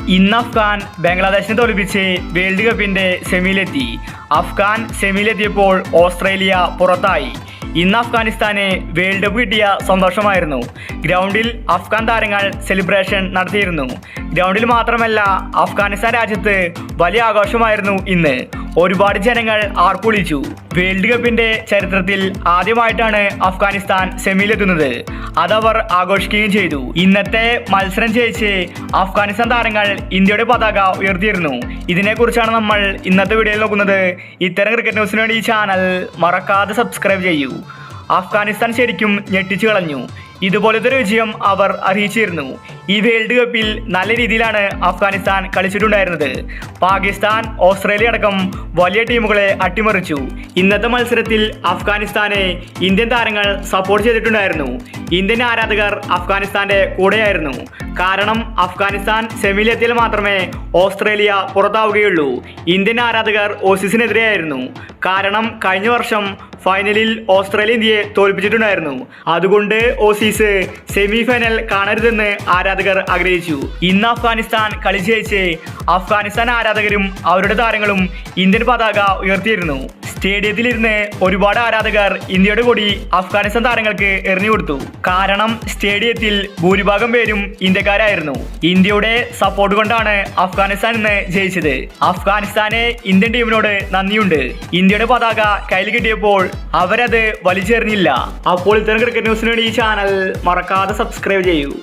ഇന്ന് അഫ്ഗാൻ ബംഗ്ലാദേശിനെ തോൽപ്പിച്ച് വേൾഡ് കപ്പിന്റെ സെമിയിലെത്തി. അഫ്ഗാൻ സെമിയിലെത്തിയപ്പോൾ ഓസ്ട്രേലിയ പുറത്തായി. ഇന്ന് അഫ്ഗാനിസ്ഥാന് വേൾഡ് കപ്പ് കിട്ടിയ സന്തോഷമായിരുന്നു. ഗ്രൗണ്ടിൽ അഫ്ഗാൻ താരങ്ങൾ സെലിബ്രേഷൻ നടത്തിയിരുന്നു. ഗ്രൗണ്ടിൽ മാത്രമല്ല, അഫ്ഗാനിസ്ഥാൻ രാജ്യത്ത് വലിയ ആഘോഷമായിരുന്നു ഇന്ന്. ഒരുപാട് ജനങ്ങൾ ആർപ്പുവിളിച്ചു. വേൾഡ് കപ്പിന്റെ ചരിത്രത്തിൽ ആദ്യമായിട്ടാണ് അഫ്ഗാനിസ്ഥാൻ സെമിയിലെത്തുന്നത്. അതവർ ആഘോഷിക്കുകയും ചെയ്തു. ഇന്നത്തെ മത്സരം ജയിച്ച് അഫ്ഗാനിസ്ഥാൻ താരങ്ങൾ ഇന്ത്യയുടെ പതാക ഉയർത്തിയിരുന്നു. ഇതിനെക്കുറിച്ചാണ് നമ്മൾ ഇന്നത്തെ വീഡിയോയിൽ നോക്കുന്നത്. ഇത്തരം ക്രിക്കറ്റ് ന്യൂസിന് വേണ്ടി ഈ ചാനൽ മറക്കാതെ സബ്സ്ക്രൈബ് ചെയ്യൂ. അഫ്ഗാനിസ്ഥാൻ ശരിക്കും ഞെട്ടിച്ചു കളഞ്ഞു. ഇതുപോലത്തെ ഒരു വിജയം അവർ അറിയിച്ചിരുന്നു. ഈ വേൾഡ് കപ്പിൽ നല്ല രീതിയിലാണ് അഫ്ഗാനിസ്ഥാൻ കളിച്ചിട്ടുണ്ടായിരുന്നത്. പാകിസ്ഥാൻ, ഓസ്ട്രേലിയ അടക്കം വലിയ ടീമുകളെ അട്ടിമറിച്ചു. ഇന്നത്തെ മത്സരത്തിൽ അഫ്ഗാനിസ്ഥാനെ ഇന്ത്യൻ താരങ്ങൾ സപ്പോർട്ട് ചെയ്തിട്ടുണ്ടായിരുന്നു. ഇന്ത്യൻ ആരാധകർ അഫ്ഗാനിസ്ഥാന്റെ കൂടെയായിരുന്നു. കാരണം അഫ്ഗാനിസ്ഥാൻ സെമിയിലെത്തിയാൽ മാത്രമേ ഓസ്ട്രേലിയ പുറത്താവുകയുള്ളൂ. ഇന്ത്യൻ ആരാധകർ ഓസീസിനെതിരെയായിരുന്നു. കാരണം കഴിഞ്ഞ വർഷം ഫൈനലിൽ ഓസ്ട്രേലിയ ഇന്ത്യയെ തോൽപ്പിച്ചിട്ടുണ്ടായിരുന്നു. അതുകൊണ്ട് ഓസീസ് സെമി ഫൈനൽ കാണരുതെന്ന് ആരാധകർ ആഗ്രഹിച്ചു. ഇന്ന് അഫ്ഗാനിസ്ഥാൻ കളി ജയിച്ച് അഫ്ഗാനിസ്ഥാൻ ആരാധകരും അവരുടെ താരങ്ങളും ഇന്ത്യൻ പതാക ഉയർത്തിയിരുന്നു. സ്റ്റേഡിയത്തിലിരുന്ന് ഒരുപാട് ആരാധകർ ഇന്ത്യയുടെ കൊടി അഫ്ഗാനിസ്ഥാൻ താരങ്ങൾക്ക് എറിഞ്ഞു കൊടുത്തു. കാരണം സ്റ്റേഡിയത്തിൽ ഭൂരിഭാഗം പേരും ഇന്ത്യക്കാരായിരുന്നു. ഇന്ത്യയുടെ സപ്പോർട്ട് കൊണ്ടാണ് അഫ്ഗാനിസ്ഥാൻ ഇന്ന് ജയിച്ചത്. അഫ്ഗാനിസ്ഥാനെ ഇന്ത്യൻ ടീമിനോട് നന്ദിയുണ്ട്. ഇന്ത്യയുടെ പതാക കയ്യിൽ കിട്ടിയപ്പോൾ അവരത് വലിച്ചെറിഞ്ഞില്ല. അപ്പോൾ ഇത്തരം ക്രിക്കറ്റ് ന്യൂസിന് വേണ്ടി ഈ ചാനൽ മറക്കാതെ സബ്സ്ക്രൈബ് ചെയ്യൂ.